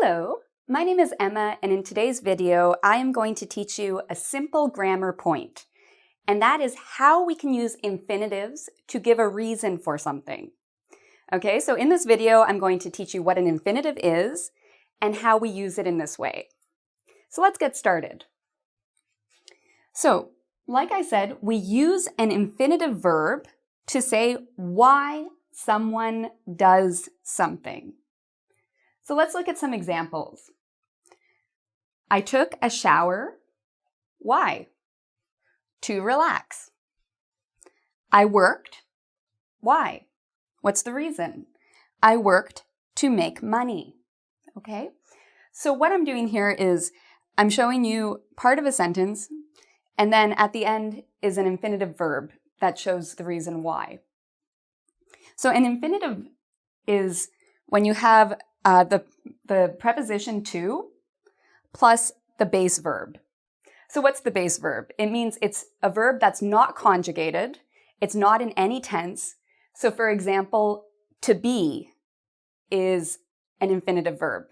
Hello, my name is Emma, and in today's video, I am going to teach you a simple grammar point, and that is how we can use infinitives to give a reason for something. Okay, so in this video, I'm going to teach you what an infinitive is and how we use it in this way. So let's get started. So, like I said, we use an infinitive verb to say why someone does something. So let's look at some examples. I took a shower. Why? To relax. I worked. Why? What's the reason? I worked to make money. Okay? So what I'm doing here is I'm showing you part of a sentence, and then at the end is an infinitive verb that shows the reason why. So an infinitive is when you have the preposition to plus the base verb. So what's the base verb? It means it's a verb that's not conjugated. It's not in any tense. So for example, to be is an infinitive verb.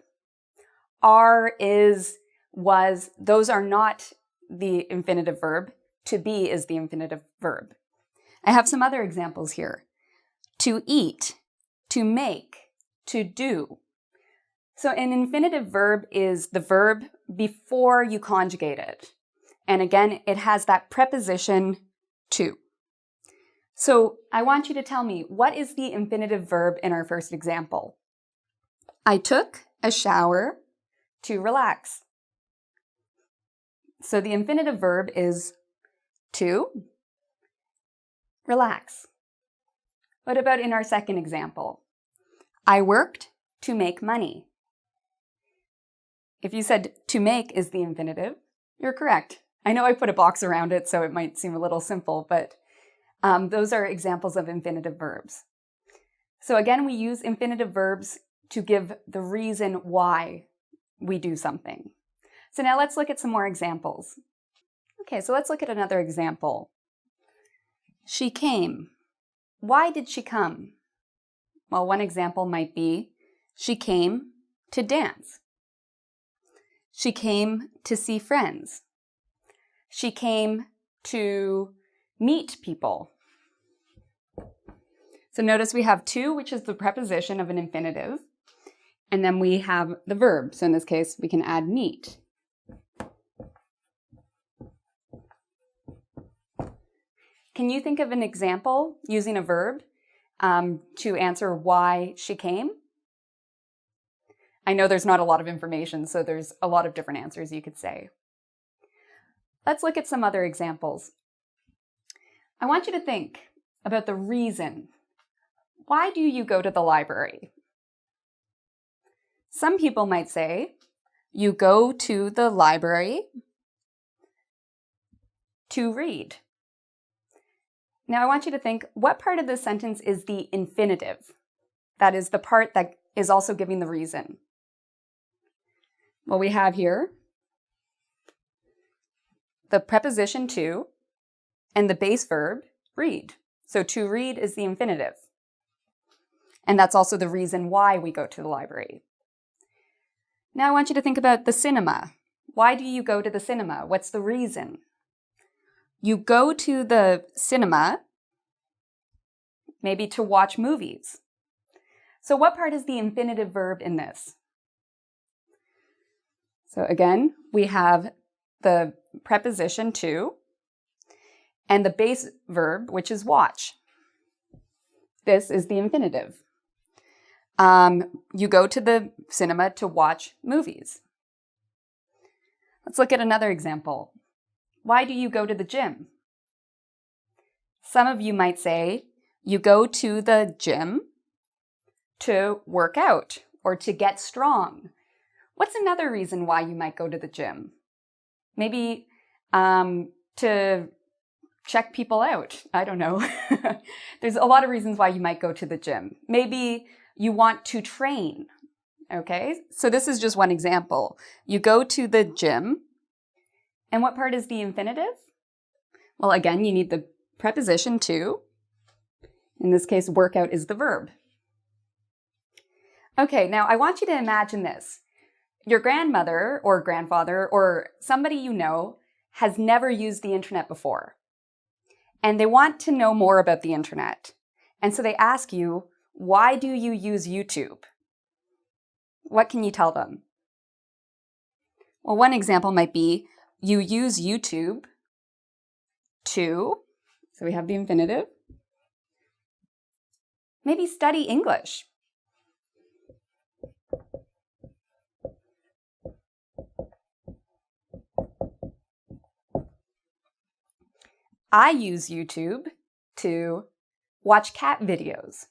Are, is, was, those are not the infinitive verb. To be is the infinitive verb. I have some other examples here. To eat, to make, to do. So an infinitive verb is the verb before you conjugate it. And again, it has that preposition to. So I want you to tell me, what is the infinitive verb in our first example? I took a shower to relax. So the infinitive verb is to relax. What about in our second example? I worked to make money. If you said to make is the infinitive, you're correct. I know I put a box around it, so it might seem a little simple, but those are examples of infinitive verbs. So again, we use infinitive verbs to give the reason why we do something. So now let's look at some more examples. Okay, so let's look at another example. She came. Why did she come? Well, one example might be, she came to dance. She came to see friends. She came to meet people. So notice we have to, which is the preposition of an infinitive, and then we have the verb. So in this case, we can add meet. Can you think of an example using a verb to answer why she came? I know there's not a lot of information, so there's a lot of different answers you could say. Let's look at some other examples. I want you to think about the reason. Why do you go to the library? Some people might say, you go to the library to read. Now I want you to think, what part of this sentence is the infinitive? That is the part that is also giving the reason. Well, we have here the preposition to and the base verb, read. So to read is the infinitive. And that's also the reason why we go to the library. Now I want you to think about the cinema. Why do you go to the cinema? What's the reason? You go to the cinema maybe to watch movies. So what part is the infinitive verb in this? So again, we have the preposition to and the base verb, which is watch. This is the infinitive. You go to the cinema to watch movies. Let's look at another example. Why do you go to the gym? Some of you might say, you go to the gym to work out or to get strong. What's another reason why you might go to the gym? Maybe to check people out. I don't know. There's a lot of reasons why you might go to the gym. Maybe you want to train. Okay, so this is just one example. You go to the gym. And what part is the infinitive? Well, again, you need the preposition to. In this case, workout is the verb. Okay, now I want you to imagine this. your grandmother or grandfather or somebody you know has never used the internet before, and they want to know more about the internet. And so they ask you, why do you use YouTube? What can you tell them? Well, one example might be, you use YouTube to, so we have the infinitive, maybe study English. I use YouTube to watch cat videos.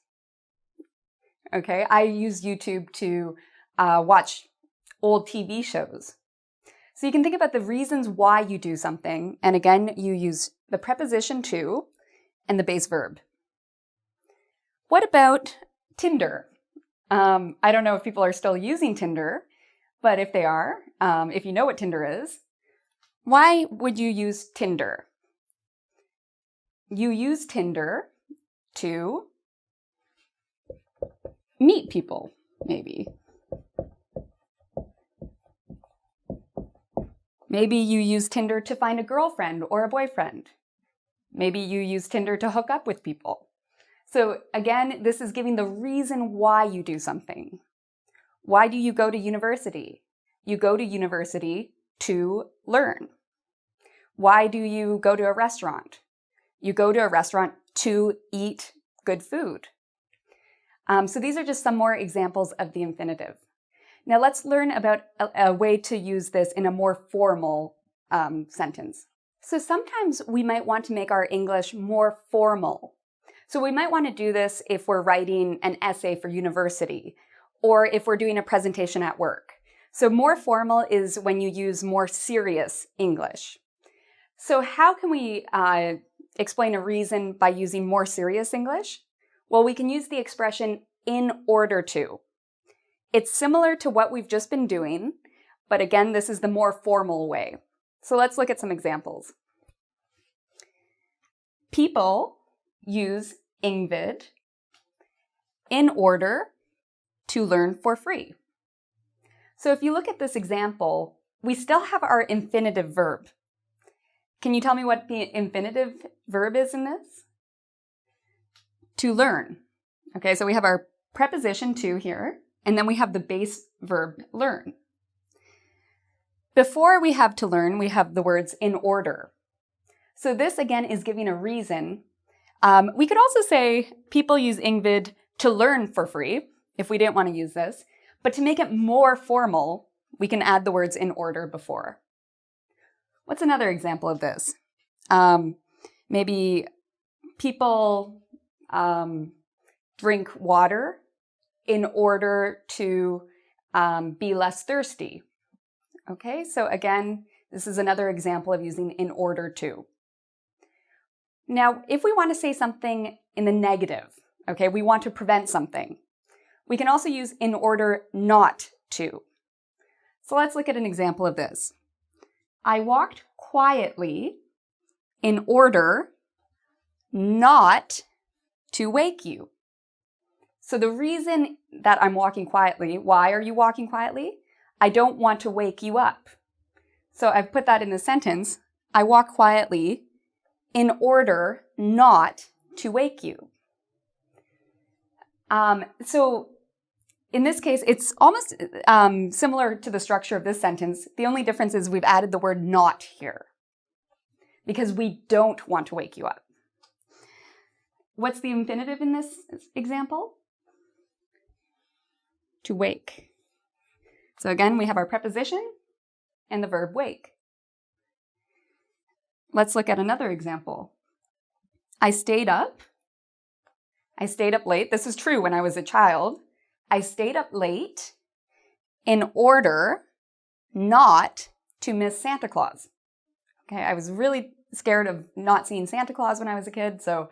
Okay, I use YouTube to watch old TV shows. So you can think about the reasons why you do something, and again, you use the preposition to and the base verb. What about Tinder? I don't know if people are still using Tinder, but if they are, if you know what Tinder is, why would you use Tinder? You use Tinder to meet people, maybe. Maybe you use Tinder to find a girlfriend or a boyfriend. Maybe you use Tinder to hook up with people. So again, this is giving the reason why you do something. Why do you go to university? You go to university to learn. Why do you go to a restaurant? You go to a restaurant to eat good food. So these are just some more examples of the infinitive. Now let's learn about a way to use this in a more formal sentence. So sometimes we might want to make our English more formal. So we might want to do this if we're writing an essay for university or if we're doing a presentation at work. So more formal is when you use more serious English. So how can we explain a reason by using more serious English? Well, we can use the expression in order to. It's similar to what we've just been doing, but again, this is the more formal way. So let's look at some examples. People use engVid in order to learn for free. So if you look at this example, we still have our infinitive verb. Can you tell me what the infinitive verb is in this? To learn. Okay, so we have our preposition to here, and then we have the base verb learn. Before we have to learn, we have the words in order. So this again is giving a reason. We could also say people use engVid to learn for free, if we didn't want to use this. But to make it more formal, we can add the words in order before. What's another example of this? Maybe people drink water in order to be less thirsty. Okay, so again, this is another example of using in order to. Now, if we want to say something in the negative, okay, we want to prevent something, we can also use in order not to. So let's look at an example of this. I walked quietly in order not to wake you. So the reason that I'm walking quietly, why are you walking quietly? I don't want to wake you up. So I've put that in the sentence. I walk quietly in order not to wake you. So in this case, it's almost similar to the structure of this sentence. The only difference is we've added the word not here because we don't want to wake you up. What's the infinitive in this example? To wake. So again, we have our preposition and the verb wake. Let's look at another example. I stayed up late. This is true when I was a child. I stayed up late in order not to miss Santa Claus. Okay, I was really scared of not seeing Santa Claus when I was a kid, so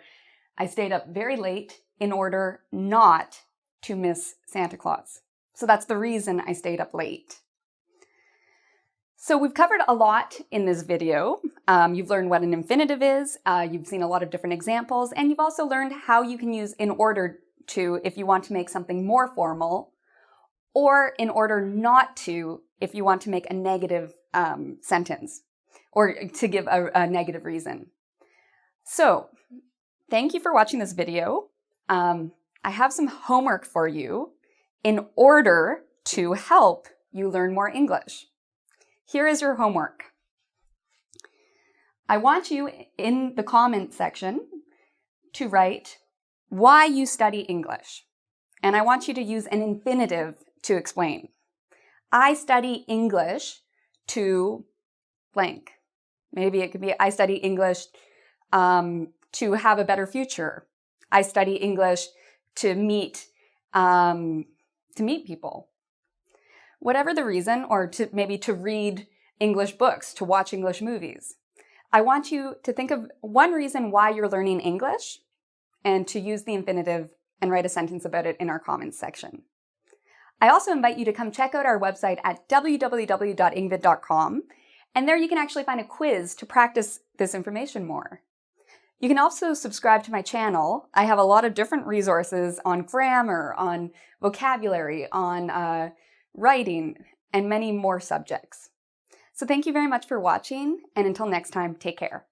I stayed up very late in order not to miss Santa Claus. So that's the reason I stayed up late. So we've covered a lot in this video. You've learned what an infinitive is, you've seen a lot of different examples, and you've also learned how you can use in order to if you want to make something more formal, or in order not to if you want to make a negative sentence or to give a negative reason. So, thank you for watching this video. I have some homework for you in order to help you learn more English. Here is your homework. I want you in the comment section to write why you study English. And I want you to use an infinitive to explain. I study English to blank. Maybe it could be I study English to have a better future. I study English to meet people. Whatever the reason, or maybe to read English books, to watch English movies. I want you to think of one reason why you're learning English and to use the infinitive and write a sentence about it in our comments section. I also invite you to come check out our website at www.engvid.com, and there you can actually find a quiz to practice this information more. You can also subscribe to my channel. I have a lot of different resources on grammar, on vocabulary, on writing, and many more subjects. So thank you very much for watching, and until next time, take care.